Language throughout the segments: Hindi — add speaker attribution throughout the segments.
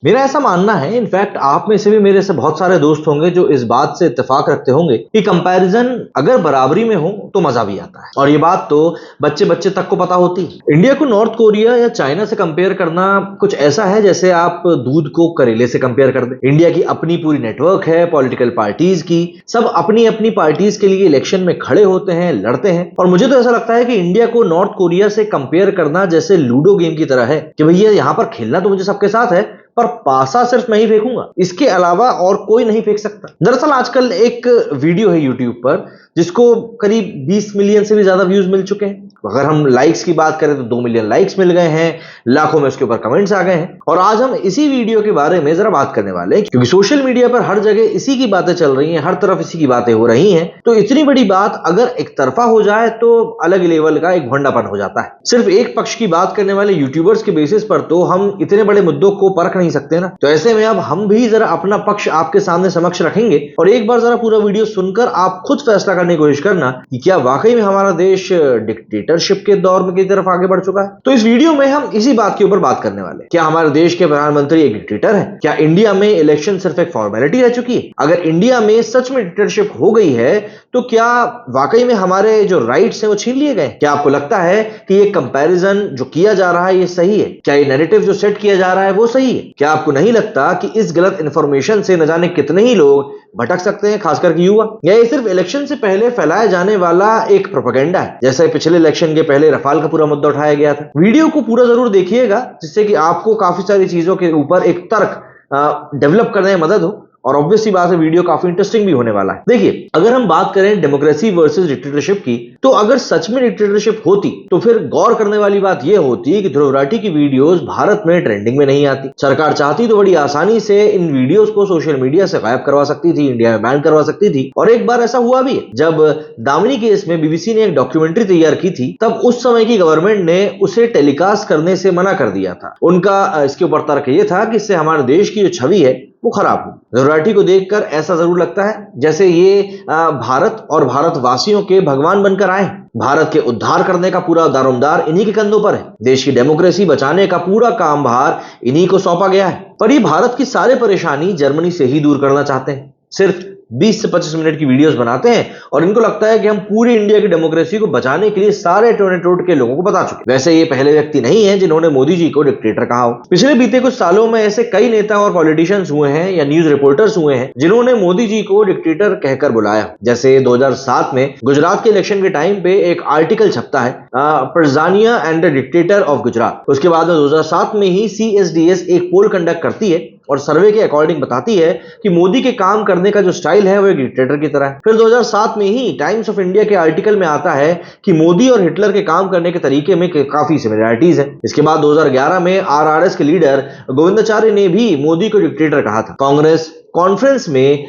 Speaker 1: मेरा ऐसा मानना है, इनफैक्ट आप में से भी मेरे से बहुत सारे दोस्त होंगे जो इस बात से इत्तेफाक रखते होंगे कि कंपैरिजन अगर बराबरी में हो तो मजा भी आता है। और ये बात तो बच्चे बच्चे तक को पता होती है। इंडिया को नॉर्थ कोरिया या चाइना से कंपेयर करना कुछ ऐसा है जैसे आप दूध को करेले से कंपेयर कर दें। इंडिया की अपनी पूरी नेटवर्क है पॉलिटिकल पार्टीज की, सब अपनी अपनी पार्टीज के लिए इलेक्शन में खड़े होते हैं, लड़ते हैं। और मुझे तो ऐसा लगता है कि इंडिया को नॉर्थ कोरिया से कंपेयर करना जैसे लूडो गेम की तरह है कि भैया यहां पर खेलना तो मुझे सबके साथ है, पर पासा सिर्फ मैं ही फेंकूंगा, इसके अलावा और कोई नहीं फेंक सकता। दरअसल आजकल एक वीडियो है यूट्यूब पर जिसको करीब 20 मिलियन से भी ज्यादा व्यूज मिल चुके हैं। अगर हम लाइक्स की बात करें तो 2 मिलियन लाइक्स मिल गए हैं, लाखों में उसके ऊपर कमेंट्स आ गए हैं। और आज हम इसी वीडियो के बारे में जरा बात करने वाले हैं, क्योंकि सोशल मीडिया पर हर जगह इसी की बातें चल रही हैं, हर तरफ इसी की बातें हो रही हैं। तो इतनी बड़ी बात अगर एक तरफा हो जाए तो अलग लेवल का एक भंडापन हो जाता है। सिर्फ एक पक्ष की बात करने वाले यूट्यूबर्स के बेसिस पर तो हम इतने बड़े मुद्दों को परख नहीं सकते ना। तो ऐसे में अब हम भी जरा अपना पक्ष आपके सामने समक्ष रखेंगे और एक बार जरा पूरा वीडियो सुनकर आप खुद फैसला करने की कोशिश करना कि क्या वाकई में हमारा देश डिक्टेटरशिप के दौर की तरफ आगे बढ़ चुका है। तो इस वीडियो में हम इसी बात के ऊपर बात करने वाले हैं। क्या हमारे देश के प्रधानमंत्री एक डिक्टेटर है? क्या इंडिया में इलेक्शन सिर्फ एक फॉर्मेलिटी रह चुकी है? अगर इंडिया में सच में डिक्टेटरशिप हो गई है तो क्या वाकई में हमारे जो राइट्स हैं वो छीन लिए गए? क्या आपको लगता है कि ये कंपैरिजन जो किया जा रहा है ये सही है? क्या ये नैरेटिव जो सेट किया जा रहा है वो सही है? क्या आपको नहीं लगता कि इस गलत इंफॉर्मेशन से न जाने कितने ही लोग भटक सकते हैं, खासकर कि युवा? या ये सिर्फ इलेक्शन से पहले फैलाया जाने वाला एक प्रोपेगेंडा है, जैसे पिछले इलेक्शन के पहले रफाल का पूरा मुद्दा उठाया गया था? वीडियो को पूरा जरूर देखिएगा जिससे कि आपको काफी सारी चीजों के ऊपर एक तर्क डेवलप करने में मदद हो। और ऑब्वियसली बात है वीडियो काफी इंटरेस्टिंग भी होने वाला है। देखिए, अगर हम बात करें डेमोक्रेसी वर्सेस डिक्टेटरशिप की, तो अगर सच में डिक्टेटरशिप होती तो फिर गौर करने वाली बात यह होती कि ध्रुव राठी की वीडियोस भारत में ट्रेंडिंग में नहीं आती। सरकार चाहती तो बड़ी आसानी से इन वीडियोस को सोशल मीडिया से गायब करवा सकती थी, इंडिया में बैन करवा सकती थी। और एक बार ऐसा हुआ भी है, जब दामिनी केस में बीबीसी ने एक डॉक्यूमेंट्री तैयार की थी, तब उस समय की गवर्नमेंट ने उसे टेलीकास्ट करने से मना कर दिया था। उनका इसके ऊपर तर्क यह था कि इससे हमारे देश की जो छवि है वो खराब हो। ध्रुव राठी को देखकर ऐसा जरूर लगता है जैसे ये भारत और भारतवासियों के भगवान बनकर आए। भारत के उद्धार करने का पूरा दारोमदार इन्हीं के कंधों पर है। देश की डेमोक्रेसी बचाने का पूरा काम भार इन्हीं को सौंपा गया है। पर ये भारत की सारे परेशानी जर्मनी से ही दूर करना चाहते हैं। सिर्फ 20 से 25 मिनट की वीडियोस बनाते हैं और इनको लगता है कि हम पूरी इंडिया की डेमोक्रेसी को बचाने के लिए सारे टोने के लोगों को बता चुके। वैसे ये पहले व्यक्ति नहीं है जिन्होंने मोदी जी को डिक्टेटर कहा हो। पिछले बीते कुछ सालों में ऐसे कई नेता और पॉलिटिशियंस हुए हैं या न्यूज रिपोर्टर्स हुए हैं जिन्होंने मोदी जी को डिक्टेटर कहकर बुलाया। जैसे 2007 में गुजरात के इलेक्शन के टाइम पे एक आर्टिकल छपता है, Parzania and the dictator of Gujarat. उसके बाद में 2007 में ही CSDS एक पोल कंडक्ट करती है और सर्वे के अकॉर्डिंग बताती है कि मोदी के काम करने का जो स्टाइल है वो एक डिक्टेटर की तरह है। फिर 2007 में ही टाइम्स ऑफ इंडिया के आर्टिकल में आता है कि मोदी और हिटलर के काम करने के तरीके में काफी सिमिलरिटीज है। इसके बाद 2011 में RRS के लीडर गोविंदाचार्य ने भी मोदी को डिक्टेटर कहा था। कांग्रेस कॉन्फ्रेंस में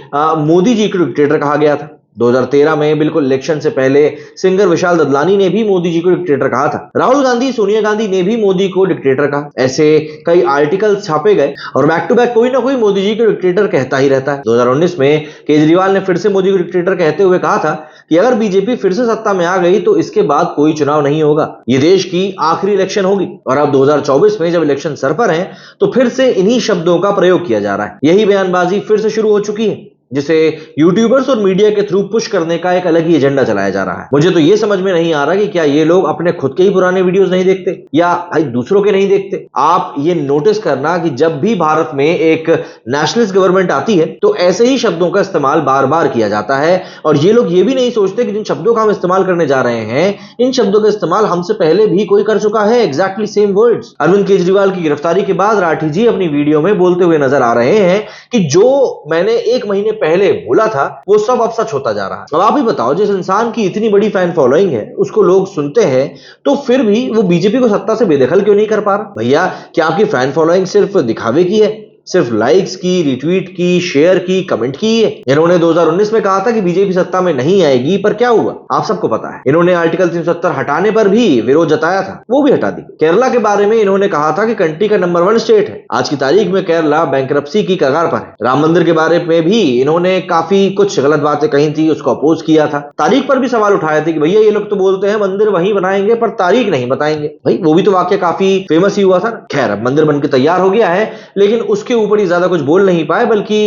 Speaker 1: मोदी जी को डिक्टेटर कहा गया था। 2013 में बिल्कुल इलेक्शन से पहले सिंगर विशाल ददलानी ने भी मोदी जी को डिक्टेटर कहा था। राहुल गांधी, सोनिया गांधी ने भी मोदी को डिक्टेटर कहा। ऐसे कई आर्टिकल्स छापे गए और बैक टू बैक कोई ना कोई मोदी जी को डिक्टेटर कहता ही रहता है। 2019 में केजरीवाल ने फिर से मोदी को डिक्टेटर कहते हुए कहा था कि अगर बीजेपी फिर से सत्ता में आ गई तो इसके बाद कोई चुनाव नहीं होगा, ये देश की आखिरी इलेक्शन होगी। और अब 2024 में जब इलेक्शन सर पर है तो फिर से इन्हीं शब्दों का प्रयोग किया जा रहा है। यही बयानबाजी फिर से शुरू हो चुकी है जिसे यूट्यूबर्स और मीडिया के थ्रू पुश करने का एक अलग ही एजेंडा चलाया जा रहा है। मुझे तो ये समझ में नहीं आ रहा कि क्या ये लोग अपने खुद के ही पुराने वीडियोस नहीं देखते या भाई दूसरों के नहीं देखते। आप ये नोटिस करना कि जब भी भारत में एक नेशनलिस्ट गवर्नमेंट आती है तो ऐसे ही शब्दों का इस्तेमाल बार बार किया जाता है और ये लोग ये भी नहीं सोचते कि जिन शब्दों का हम इस्तेमाल करने जा रहे हैं इन शब्दों का इस्तेमाल हमसे पहले भी कोई कर चुका है। Exactly same words. Arvind Kejriwal की गिरफ्तारी के बाद राठी जी अपनी वीडियो में बोलते हुए नजर आ रहे हैं कि जो मैंने 1 महीने पहले बोला था वो सब अब सच होता जा रहा है। अब आप ही बताओ, जिस इंसान की इतनी बड़ी फैन फॉलोइंग है उसको लोग सुनते हैं तो फिर भी वो बीजेपी को सत्ता से बेदखल क्यों नहीं कर पा रहा? भैया, क्या आपकी फैन फॉलोइंग सिर्फ दिखावे की है? सिर्फ लाइक्स की, रिट्वीट की, शेयर की, कमेंट की है? इन्होंने 2019 में कहा था कि बीजेपी सत्ता में नहीं आएगी, पर क्या हुआ आप सबको पता है। इन्होंने आर्टिकल 370 हटाने पर भी विरोध जताया था, वो भी हटा दी। केरला के बारे में इन्होंने कहा था कि कंट्री का नंबर 1 स्टेट है। आज की तारीख में केरला बैंकरप्सी की कगार पर है। राम मंदिर के बारे में भी इन्होंने काफी कुछ गलत बातें कही थी, उसको अपोज किया था। तारीख पर भी सवाल उठाए थे कि भैया ये लोग तो बोलते हैं मंदिर वहीं बनाएंगे पर तारीख नहीं बताएंगे। भाई वो भी तो वाक्य काफी फेमस ही हुआ था। खैर अब मंदिर बनकर तैयार हो गया है, लेकिन उसके ऊपर ही ज्यादा कुछ बोल नहीं पाए, बल्कि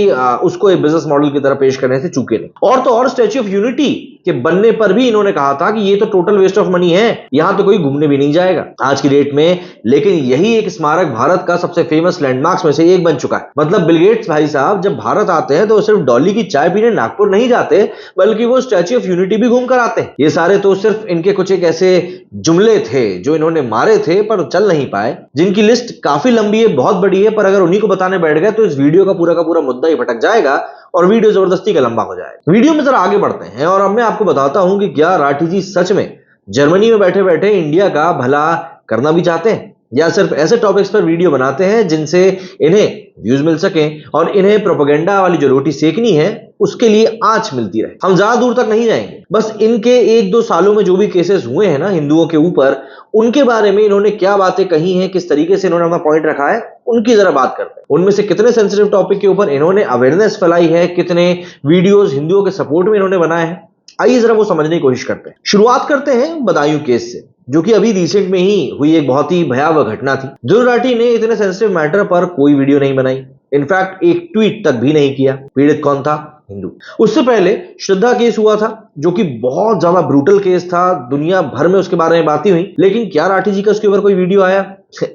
Speaker 1: उसको एक बिजनेस मॉडल की तरह पेश करने से चूके नहीं। और तो और स्टैच्यू ऑफ यूनिटी के बनने पर भी इन्होंने कहा था कि ये तो टोटल वेस्ट ऑफ मनी है, यहां तो कोई घूमने भी नहीं जाएगा आज की डेट में। लेकिन यही एक स्मारक भारत का सबसे फेमस लैंडमार्क्स में से एक बन चुका है। मतलब बिल गेट्स भाई साहब जब भारत आते हैं तो सिर्फ डॉली की चाय पीने नागपुर नहीं जाते, बल्कि वो स्टैच्यू ऑफ यूनिटी भी घूम कर आते हैं। ये सारे तो सिर्फ इनके कुछ एक ऐसे जुमले थे जो इन्होंने मारे थे पर चल नहीं पाए, जिनकी लिस्ट काफी लंबी है, बहुत बड़ी है। पर अगर उन्हीं को बताने बैठ गए तो इस वीडियो का पूरा मुद्दा ही भटक जाएगा और वीडियो जबरदस्ती का लंबा हो जाएगा। वीडियो में जरा आगे बढ़ते हैं और अब मैं आपको बताता हूं कि क्या राठी जी सच में जर्मनी में बैठे बैठे इंडिया का भला करना भी चाहते हैं, या सिर्फ ऐसे टॉपिक्स पर वीडियो बनाते हैं जिनसे इन्हें व्यूज मिल सके और इन्हें प्रोपेगेंडा वाली जो रोटी सेकनी है उसके लिए आंच मिलती रहे। हम ज्यादा दूर तक नहीं जाएंगे, बस इनके 1-2 सालों में जो भी केसेस हुए हैं ना हिंदुओं के ऊपर, उनके बारे में इन्होंने क्या बातें कही हैं, किस तरीके से इन्होंने अपना पॉइंट रखा है, उनकी जरा बात करते हैं। उनमें से कितने सेंसिटिव टॉपिक के ऊपर इन्होंने अवेयरनेस फैलाई है, कितने वीडियोस हिंदुओं के सपोर्ट में इन्होंने बनाए हैं, आइए जरा वो समझने की कोशिश करते हैं। शुरुआत करते हैं बदायूं केस से, जो कि अभी रिसेंट में ही हुई एक बहुत ही भयावह घटना थी। ध्रुव राठी ने इतने सेंसिटिव मैटर पर कोई वीडियो नहीं बनाई, इनफैक्ट एक ट्वीट तक भी नहीं किया। पीड़ित कौन था? हिंदू। उससे पहले श्रद्धा केस हुआ था जो कि बहुत ज्यादा ब्रूटल केस था, दुनिया भर में उसके बारे में बातें हुई, लेकिन क्या राठी जी का उसके ऊपर कोई वीडियो आया?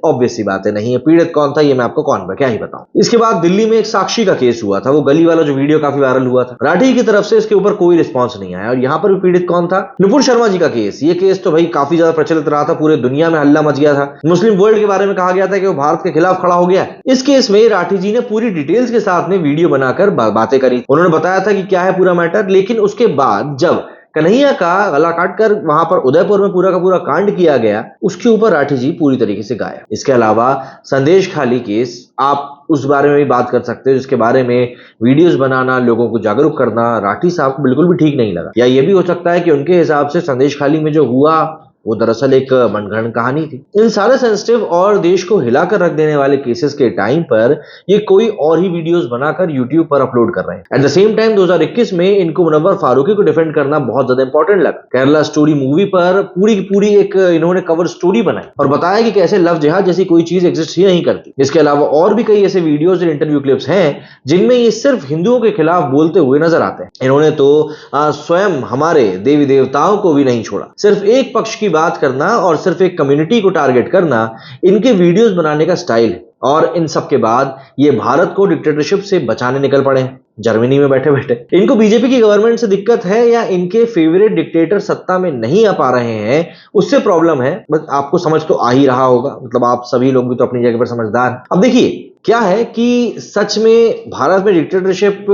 Speaker 1: ऑब्वियस सी बात है नहीं है। पीड़ित कौन था ये मैं आपको कौन क्या ही बताऊं। इसके बाद दिल्ली में एक साक्षी का केस हुआ था, वो गली वाला जो वीडियो काफी वायरल हुआ था, राठी की तरफ से इसके ऊपर कोई रिस्पॉन्स नहीं आया। और यहाँ पर भी पीड़ित कौन था? नुपुर शर्मा जी का केस। ये केस तो भाई काफी ज्यादा प्रचलित रहा था, पूरे दुनिया में हल्ला मच गया था, मुस्लिम वर्ल्ड के बारे में कहा गया था कि वो भारत के खिलाफ खड़ा हो गया। इस केस में राठी जी ने पूरी डिटेल्स के साथ में वीडियो बनाकर बातें करी, उन्होंने बताया था कि क्या है पूरा मैटर। लेकिन उसके बाद जब कन्हैया का गला काटकर वहां पर उदयपुर में पूरा का पूरा कांड किया गया, उसके ऊपर राठी जी पूरी तरीके से गायब। इसके अलावा संदेश खाली केस, आप उस बारे में भी बात कर सकते हो, जिसके बारे में वीडियोस बनाना, लोगों को जागरूक करना राठी साहब को बिल्कुल भी ठीक नहीं लगा। या ये भी हो सकता है कि उनके हिसाब से संदेश खाली में जो हुआ वो दरअसल एक मनगढ़ंत कहानी थी। इन सारे सेंसिटिव और देश को हिलाकर रख देने वाले केसेस के टाइम पर ये कोई और ही वीडियोस बनाकर यूट्यूब पर अपलोड कर रहे हैं। एट द सेम टाइम 2021 में इनको मुनव्वर फारूकी को डिफेंड करना बहुत ज्यादा इंपॉर्टेंट लगा। केरला स्टोरी मूवी पर पूरी की पूरी एक इन्होंने कवर स्टोरी बनाई और बताया कि कैसे लव जिहाद जैसी कोई चीज एग्जिस्ट ही नहीं करती। इसके अलावा और भी कई ऐसे वीडियोस और इंटरव्यू क्लिप्स हैं जिनमें ये सिर्फ हिंदुओं के खिलाफ बोलते हुए नजर आते हैं। इन्होंने तो स्वयं हमारे देवी देवताओं को भी नहीं छोड़ा। सिर्फ एक पक्ष की बात करना और सिर्फ एक कम्युनिटी को टारगेट करना इनके वीडियोस बनाने का स्टाइल है। और इन सब के बाद ये भारत को डिक्टेटरशिप से बचाने निकल पड़े हैं जर्मनी में बैठे बैठे। इनको बीजेपी की गवर्नमेंट से दिक्कत है या इनके फेवरेट डिक्टेटर सत्ता में नहीं आ पा रहे हैं, उससे प्रॉब्लम है। बस आपको समझ तो आ ही रहा होगा, मतलब आप सभी लोग भी तो अपनी जगह पर समझदार हैं। अब देखिए क्या है कि सच में भारत में डिक्टेटरशिप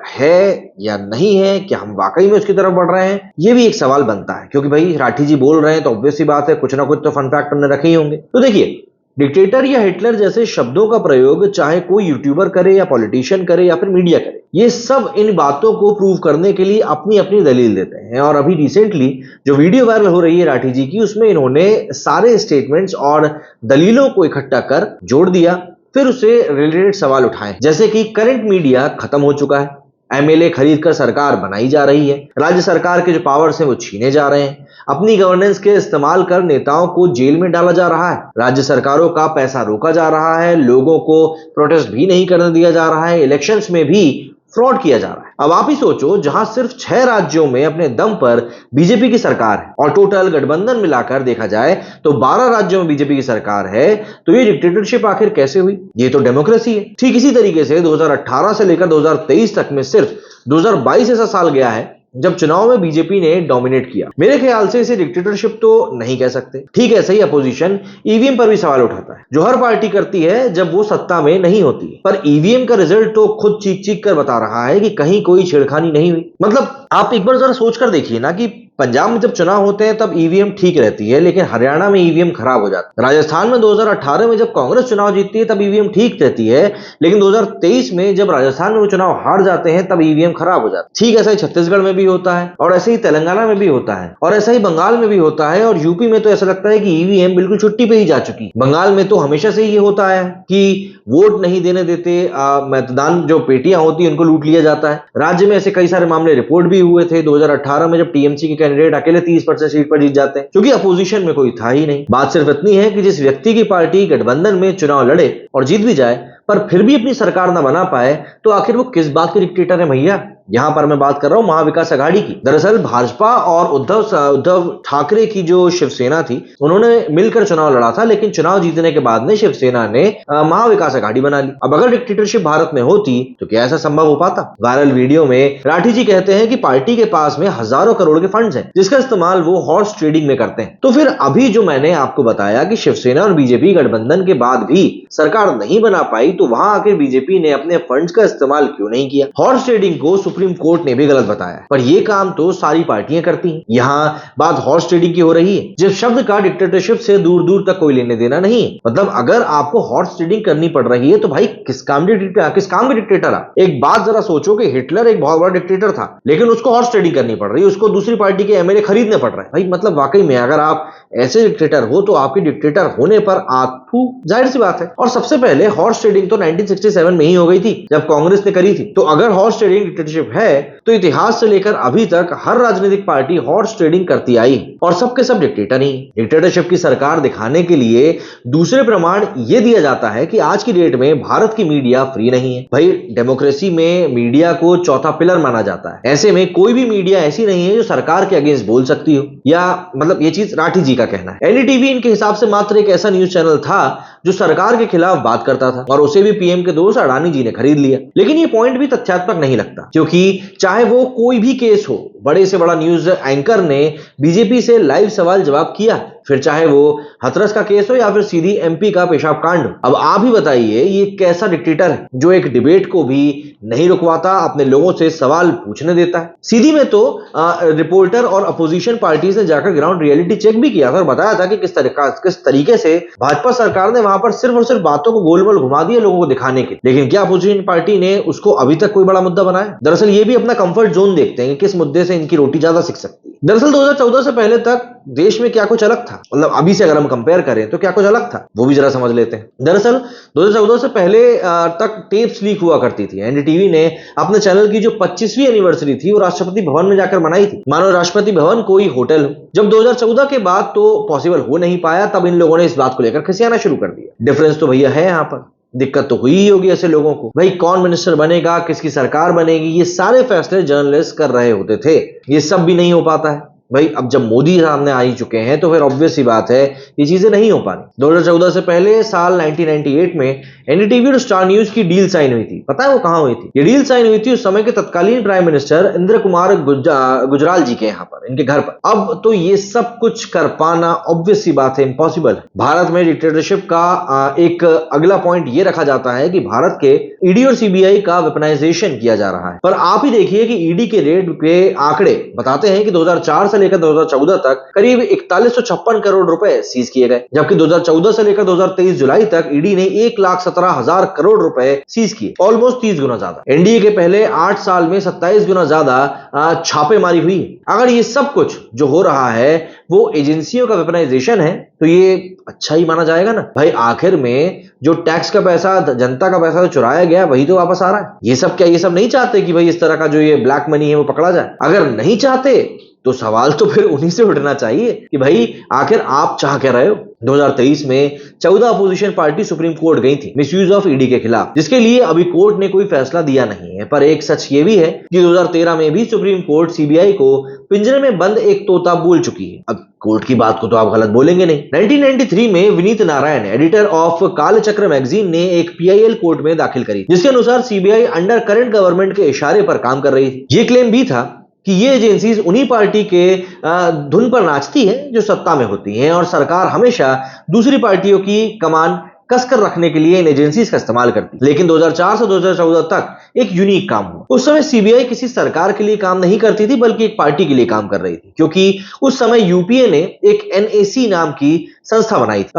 Speaker 1: है या नहीं है, क्या हम वाकई में उसकी तरफ बढ़ रहे हैं, ये भी एक सवाल बनता है। क्योंकि भाई राठी जी बोल रहे हैं तो ऑब्वियस सी बात है कुछ ना कुछ तो फन फैक्ट हमने रखे ही होंगे। तो देखिए डिक्टेटर या हिटलर जैसे शब्दों का प्रयोग चाहे कोई यूट्यूबर करे या पॉलिटिशियन करे या फिर मीडिया करे, ये सब इन बातों को प्रूव करने के लिए अपनी अपनी दलील देते हैं। और अभी रिसेंटली जो वीडियो वायरल हो रही है राठी जी की, उसमें इन्होंने सारे स्टेटमेंट्स और दलीलों को इकट्ठा कर जोड़ दिया, फिर उससे रिलेटेड सवाल उठाए, जैसे कि करंट मीडिया खत्म हो चुका है, एमएलए खरीदकर सरकार बनाई जा रही है, राज्य सरकार के जो पावर्स हैं वो छीने जा रहे हैं, अपनी गवर्नेंस के इस्तेमाल कर नेताओं को जेल में डाला जा रहा है, राज्य सरकारों का पैसा रोका जा रहा है, लोगों को प्रोटेस्ट भी नहीं करने दिया जा रहा है, इलेक्शंस में भी फ्रॉड किया जा रहा है। अब आप ही सोचो, जहां सिर्फ 6 राज्यों में अपने दम पर बीजेपी की सरकार है और टोटल गठबंधन मिलाकर देखा जाए तो 12 राज्यों में बीजेपी की सरकार है, तो ये डिक्टेटरशिप आखिर कैसे हुई? ये तो डेमोक्रेसी है। ठीक इसी तरीके से 2018 से लेकर 2023 तक में सिर्फ 2022 ऐसा साल गया है जब चुनाव में बीजेपी ने डोमिनेट किया। मेरे ख्याल से इसे डिक्टेटरशिप तो नहीं कह सकते। ठीक है, सही अपोजिशन ईवीएम पर भी सवाल उठाता है, जो हर पार्टी करती है जब वो सत्ता में नहीं होती है। पर ईवीएम का रिजल्ट तो खुद चीख चीख कर बता रहा है कि कहीं कोई छेड़खानी नहीं हुई। मतलब आप एक बार जरा सोचकर देखिए ना कि पंजाब में जब चुनाव होते हैं तब ईवीएम ठीक रहती है, लेकिन हरियाणा में ईवीएम खराब हो जाता है। राजस्थान में 2018 में जब कांग्रेस चुनाव जीतती है तब ईवीएम ठीक रहती है, लेकिन 2023 में जब राजस्थान में वो चुनाव हार जाते हैं तब ईवीएम खराब हो जाता है। ठीक ऐसा ही छत्तीसगढ़ में भी होता है, और ऐसे ही तेलंगाना में भी होता है, और ऐसा ही बंगाल में भी होता है, और यूपी में तो ऐसा लगता है कि ईवीएम बिल्कुल छुट्टी पे ही जा चुकी। बंगाल में तो हमेशा से ये होता है कि वोट नहीं देने देते, मतदान जो पेटियां होती है उनको लूट लिया जाता है। राज्य में ऐसे कई सारे मामले रिपोर्ट भी हुए थे 2018 में, जब टीएमसी के कैंडिडेट अकेले 30% सीट पर जीत जाते हैं क्योंकि अपोजिशन में कोई था ही नहीं। बात सिर्फ इतनी है कि जिस व्यक्ति की पार्टी गठबंधन में चुनाव लड़े और जीत भी जाए, पर फिर भी अपनी सरकार ना बना पाए, तो आखिर वो किस बात के डिक्टेटर है भैया? यहां पर मैं बात कर रहा हूं महाविकास आघाड़ी की। दरअसल भाजपा और उद्धव ठाकरे की जो शिवसेना थी, उन्होंने मिलकर चुनाव लड़ा था, लेकिन चुनाव जीतने के बाद में शिवसेना ने महाविकास आघाड़ी बना ली। अब अगर डिक्टेटरशिप भारत में होती तो क्या ऐसा संभव हो पाता? वायरल वीडियो में राठी जी कहते हैं कि पार्टी के पास में हजारों करोड़ के फंड्स हैं, जिसका इस्तेमाल वो हॉर्स ट्रेडिंग में करते हैं। तो फिर अभी जो मैंने आपको बताया कि शिवसेना और बीजेपी गठबंधन के बाद भी सरकार नहीं बना पाई, तो वहां आकर बीजेपी ने अपने फंड्स का इस्तेमाल क्यों नहीं किया? हॉर्स ट्रेडिंग को सुप्रीम कोर्ट ने भी गलत बताया, पर यह काम तो सारी पार्टियां करती हैं। यहाँ बात हॉर्स ट्रेडिंग की हो रही है, जिस शब्द का डिक्टेटरशिप से दूर दूर तक कोई लेने देना नहीं है। मतलब अगर आपको हॉर्स ट्रेडिंग करनी पड़ रही है तो भाई किस काम के डिक्टेटर है? एक बात जरा सोचो कि हिटलर एक बहुत बड़ा डिक्टेटर था, लेकिन उसको हॉर्स ट्रेडिंग करनी पड़ रही है, उसको दूसरी पार्टी के एमएलए खरीदने पड़ रहे हैं। भाई मतलब वाकई में अगर आप ऐसे डिक्टेटर हो तो आपके डिक्टेटर होने पर आंखू जाहिर सी बात है। और सबसे पहले हॉर्स ट्रेडिंग तो 1967 में ही हो गई थी, जब कांग्रेस ने करी थी। तो अगर हॉर्स ट्रेडिंग डिक्टेटरशिप है तो इतिहास से लेकर अभी तक हर राजनीतिक पार्टी हॉर्स ट्रेडिंग करती आई और सबके सब डिक्टेटर ही। डिक्टेटरशिप की सरकार दिखाने के लिए दूसरे प्रमाण यह दिया जाता है कि आज की डेट में भारत की मीडिया फ्री नहीं है। भाई डेमोक्रेसी में मीडिया को चौथा पिलर माना जाता है। ऐसे में कोई भी मीडिया ऐसी नहीं है जो सरकार के अगेंस्ट बोल सकती हो, या मतलब ये चीज राठी जी का कहना है। एनडीटीवी इनके हिसाब से मात्र एक ऐसा न्यूज चैनल था जो सरकार के खिलाफ बात करता था, और उसे भी पीएम के दोस्त अडानी जी ने खरीद लिया। लेकिन ये पॉइंट भी तथ्यात्मक नहीं लगता, क्योंकि चाहे वो कोई भी केस हो, बड़े से बड़ा न्यूज एंकर ने बीजेपी से लाइव सवाल जवाब किया, फिर चाहे वो हथरस का केस हो या फिर सीधी एमपी का पेशाब कांड। अब आप ही बताइए ये कैसा डिक्टेटर है जो एक डिबेट को भी नहीं रुकवाता, अपने लोगों से सवाल पूछने देता है। सीधी में तो रिपोर्टर और अपोजिशन पार्टीज ने जाकर ग्राउंड रियलिटी चेक भी किया था और बताया था कि किस तरीके से भाजपा सरकार ने वहां पर सिर्फ और सिर्फ बातों को गोल मोल घुमा दिया लोगों को दिखाने के। लेकिन क्या अपोजिशन पार्टी ने उसको अभी तक कोई बड़ा मुद्दा बनाया? दरअसल ये भी अपना कंफर्ट जोन देखते हैं कि किस मुद्दे से इनकी रोटी ज्यादा सिक सकती है। दरअसल 2014 से पहले तक देश में क्या कुछ अलग था, मतलब अभी से अगर हम कंपेयर करें तो क्या कुछ अलग था, वो भी जरा समझ लेते हैं। दरअसल 2014 से पहले तक टेप्स लीक हुआ करती थी। एनडीटीवी ने अपने चैनल की जो 25वीं एनिवर्सरी थी वो राष्ट्रपति भवन में जाकर मनाई थी, मानो राष्ट्रपति भवन कोई होटल हो। जब 2014 के बाद तो पॉसिबल हो नहीं पाया, तब इन लोगों ने इस बात को लेकर खिसियाना शुरू कर दिया। डिफरेंस तो भैया है, यहाँ पर दिक्कत तो हुई ही होगी ऐसे लोगों को। भाई कौन मिनिस्टर बनेगा, किसकी सरकार बनेगी, ये सारे फैसले जर्नलिस्ट कर रहे होते थे। ये सब भी नहीं हो पाता है। भाई अब जब मोदी सामने आ ही चुके हैं तो फिर ऑब्वियस सी बात है ये चीजें नहीं हो पानी। 2014 से पहले साल 1998 में एनडीटीवी और स्टार न्यूज की डील साइन हुई थी। पता है वो कहां हुई थी? ये डील साइन हुई थी उस समय के तत्कालीन प्राइम मिनिस्टर इंद्र कुमार गुजराल जी के यहाँ पर, इनके घर पर। अब तो ये सब कुछ कर पाना ऑब्वियस सी बात है इम्पॉसिबल। भारत में डिक्टेटरशिप का एक अगला पॉइंट ये रखा जाता है कि भारत के ईडी और सीबीआई का वेपनाइजेशन किया जा रहा है। पर आप ही देखिए कि ईडी के रेड के आंकड़े बताते हैं कि 2004 से लेकर 2014 तक करीब 4156 करोड़ रुपए सीज किए गए, जबकि 2014 से लेकर 2023 जुलाई तक ईडी ने 1,17,000 करोड़ रुपए सीज किए, ऑलमोस्ट 30 गुना ज्यादा। एनडीए के पहले 8 साल में 27 गुना ज्यादा छापेमारी हुई। अगर ये सब कुछ जो हो रहा है वो एजेंसियों का वेपनाइजेशन है तो ये अच्छा ही माना जाएगा ना। भाई आखिर में जो टैक्स का पैसा, जनता का पैसा जो चुराया गया वही तो वापस आ रहा है। ये सब क्या ये सब नहीं चाहते कि भाई इस तरह का जो ये ब्लैक मनी है वो पकड़ा जाए? अगर नहीं चाहते तो सवाल तो फिर उन्हीं से उठना चाहिए कि भाई आखिर आप चाह क्या रहे हो। 2023 में 14 अपोजिशन पार्टी सुप्रीम कोर्ट गई थी मिसयूज ऑफ ईडी के खिलाफ, जिसके लिए अभी कोर्ट ने कोई फैसला दिया नहीं है। पर एक सच ये भी है कि 2013 में भी सुप्रीम कोर्ट सीबीआई को पिंजरे में बंद एक तोता बोल चुकी है। अब कोर्ट की बात को तो आप गलत बोलेंगे नहीं। 1993 में Vineet Narayan, editor of Kalachakra magazine, ने एक पीआईएल कोर्ट में दाखिल करी, जिसके अनुसार सीबीआई अंडर करंट गवर्नमेंट के इशारे पर काम कर रही थी। ये क्लेम भी था कि ये एजेंसीज उन्हीं पार्टी के धुन पर नाचती है जो सत्ता में होती हैं, और सरकार हमेशा दूसरी पार्टियों की कमान कसकर रखने के लिए इन एजेंसीज का इस्तेमाल करती। लेकिन 2004 से 2014 तक एक यूनिक काम हुआ। उस समय सीबीआई किसी सरकार के लिए काम नहीं करती थी, बल्कि एक पार्टी के लिए काम कर रही थी, क्योंकि उस समय यूपीए ने एक एनएसी नाम की संस्था बनाई थी।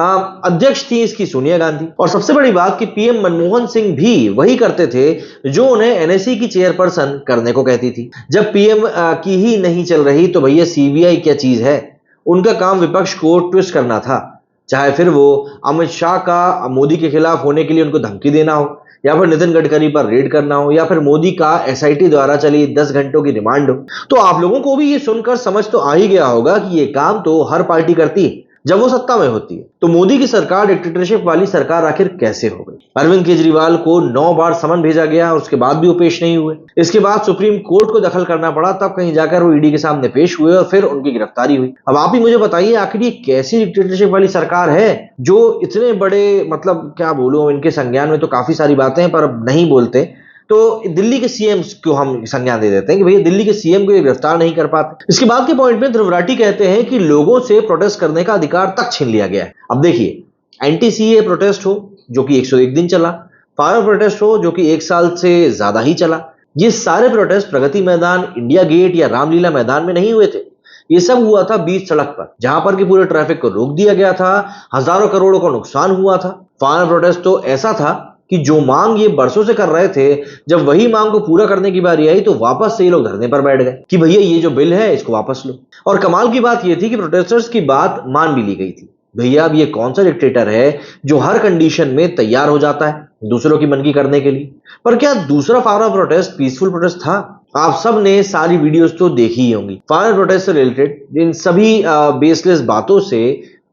Speaker 1: अध्यक्ष थी इसकी सोनिया गांधी, और सबसे बड़ी बात कि पीएम मनमोहन सिंह भी वही करते थे जो उन्हें एनएसी की चेयरपर्सन करने को कहती थी। जब पीएम की ही नहीं चल रही तो भैया सीबीआई क्या चीज है? उनका काम विपक्ष को ट्विस्ट करना था, चाहे फिर वो अमित शाह का मोदी के खिलाफ होने के लिए उनको धमकी देना हो, या फिर नितिन गडकरी पर रेड करना हो, या फिर मोदी का एसआईटी द्वारा चली 10 घंटों की रिमांड हो। तो आप लोगों को भी ये सुनकर समझ तो आ ही गया होगा कि ये काम तो हर पार्टी करती है, जब वो सत्ता में होती है। तो मोदी की सरकार डिक्टेटरशिप वाली सरकार आखिर कैसे हो गई? अरविंद केजरीवाल को 9 बार समन भेजा गया और उसके बाद भी वो पेश नहीं हुए। इसके बाद सुप्रीम कोर्ट को दखल करना पड़ा, तब कहीं जाकर वो ईडी के सामने पेश हुए और फिर उनकी गिरफ्तारी हुई। अब आप ही मुझे बताइए, आखिर ये कैसी डिक्टेटरशिप वाली सरकार है जो इतने बड़े, मतलब क्या बोलूं, इनके संज्ञान में तो काफी सारी बातें हैं पर अब नहीं बोलते। तो दिल्ली के सीएम को हम संज्ञान दे देते हैं कि भैया दिल्ली के सीएम को ये गिरफ्तार नहीं कर पाते। इसके बाद के पॉइंट में ध्रुवराठी कहते हैं कि लोगों से प्रोटेस्ट करने का अधिकार तक छीन लिया गया है। अब देखिए, एंटी सीए प्रोटेस्ट हो जो कि 101 दिन चला, फायर प्रोटेस्ट हो जो कि 1 साल से ज्यादा ही चला, ये सारे protest Pragati Maidan, India gate या रामलीला मैदान में नहीं हुए थे। ये सब हुआ था बीच सड़क पर, जहां पर कि पूरे ट्रैफिक को रोक दिया गया था, हजारों करोड़ों का नुकसान हुआ था। फायर प्रोटेस्ट तो ऐसा था कि जो मांग ये बरसों से कर रहे थे, जब वही मांग को पूरा करने की बारी आई तो वापस से ये लोग धरने पर बैठ गए कि भैया ये जो बिल है इसको वापस लो। और कमाल की बात ये थी कि प्रोटेस्टर्स की बात मान भी ली गई थी। भैया अब ये कौन सा डिक्टेटर है जो हर कंडीशन में तैयार हो जाता है दूसरों की मनकी करने के लिए? पर क्या दूसरा फायर प्रोटेस्ट पीसफुल प्रोटेस्ट था? आप सब ने सारी वीडियोस तो देखी ही होंगी। फायर प्रोटेस्ट से रिलेटेड इन सभी बेसलेस बातों से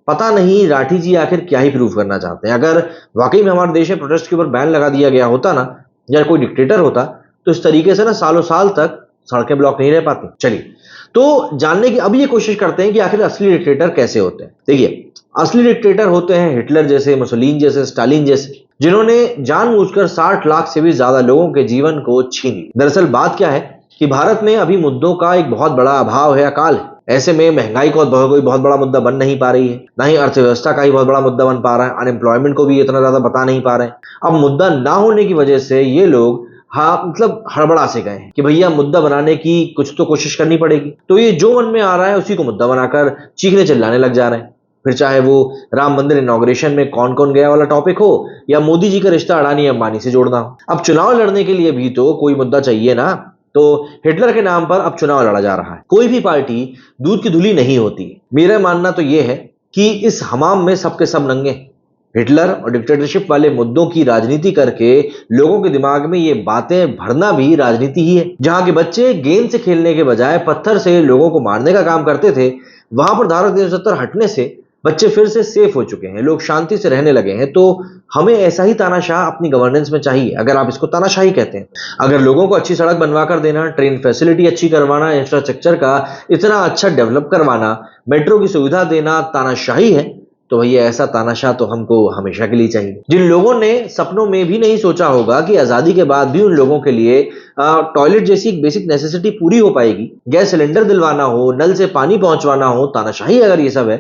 Speaker 1: पता नहीं राठी जी आखिर क्या ही प्रूव करना चाहते हैं। अगर वाकई में हमारे देश में प्रोटेस्ट के ऊपर बैन लगा दिया गया होता ना, या कोई डिक्टेटर होता, तो इस तरीके से ना सालों साल तक सड़कें ब्लॉक नहीं रह पाती। चलिए तो जानने की अब ये कोशिश करते हैं कि आखिर असली डिक्टेटर कैसे होते हैं। देखिए, असली डिक्टेटर होते हैं हिटलर जैसे, मुसोलिनी जैसे, स्टालिन जैसे, जिन्होंने जानबूझकर 60 लाख से भी ज्यादा लोगों के जीवन को छीन लिया। दरअसल बात क्या है कि भारत में अभी मुद्दों का एक बहुत बड़ा अभाव है, अकाल है। ऐसे में महंगाई को कोई बहुत बड़ा मुद्दा बन नहीं पा रही है, ना ही अर्थव्यवस्था का ही बहुत बड़ा मुद्दा बन पा रहा है, अनएम्प्लॉयमेंट को भी इतना ज्यादा बता नहीं पा रहे हैं। अब मुद्दा ना होने की वजह से ये लोग मतलब हड़बड़ा से गए हैं कि भैया मुद्दा बनाने की कुछ तो कोशिश करनी पड़ेगी। तो ये जो मन में आ रहा है उसी को मुद्दा बनाकर चीखने चिल्लाने लग जा रहे हैं। फिर चाहे वो राम मंदिर इनॉग्रेशन में कौन कौन गया वाला टॉपिक हो, या मोदी जी का रिश्ता अडानी अंबानी से जोड़ना हो। अब चुनाव लड़ने के लिए भी तो कोई मुद्दा चाहिए ना। तो हिटलर के नाम पर अब चुनाव लड़ा जा रहा है। कोई भी पार्टी दूध की धुली नहीं होती। मेरा मानना तो यह है कि इस हमाम में सबके सब नंगे। हिटलर और डिक्टेटरशिप वाले मुद्दों की राजनीति करके लोगों के दिमाग में ये बातें भरना भी राजनीति ही है। जहां के बच्चे गेंद से खेलने के बजाय पत्थर से लोगों को मारने का काम करते थे, वहां पर धारा 370 हटने से बच्चे फिर से सेफ हो चुके हैं, लोग शांति से रहने लगे हैं। तो हमें ऐसा ही तानाशाह अपनी गवर्नेंस में चाहिए, अगर आप इसको तानाशाही कहते हैं। अगर लोगों को अच्छी सड़क बनवा कर देना, ट्रेन फैसिलिटी अच्छी करवाना, इंफ्रास्ट्रक्चर का इतना अच्छा डेवलप करवाना, मेट्रो की सुविधा देना तानाशाही है, तो भैया ऐसा तानाशाह तो हमको हमेशा के लिए चाहिए। जिन लोगों ने सपनों में भी नहीं सोचा होगा कि आजादी के बाद भी उन लोगों के लिए टॉयलेट जैसी एक बेसिक नेसेसिटी पूरी हो पाएगी, गैस सिलेंडर दिलवाना हो, नल से पानी पहुंचवाना हो, तानाशाही अगर ये सब है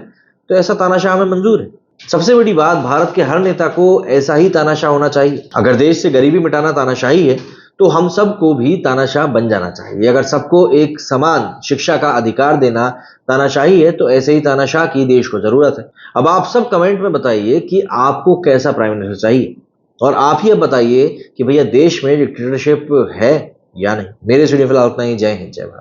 Speaker 1: तो ऐसा तानाशाह हमें मंजूर है। सबसे बड़ी बात, भारत के हर नेता को ऐसा ही तानाशाह होना चाहिए। अगर देश से गरीबी मिटाना तानाशाही है तो हम सबको भी तानाशाह बन जाना चाहिए। अगर सबको एक समान शिक्षा का अधिकार देना तानाशाही है तो ऐसे ही तानाशाह की देश को जरूरत है। अब आप सब कमेंट में बताइए कि आपको कैसा प्राइम मिनिस्टर चाहिए, और आप ही अब बताइए कि भैया देश में डिक्टेटरशिप है या नहीं। मेरे स्टूडियो फिलहाल उतना ही। जय हिंद, जय भारत।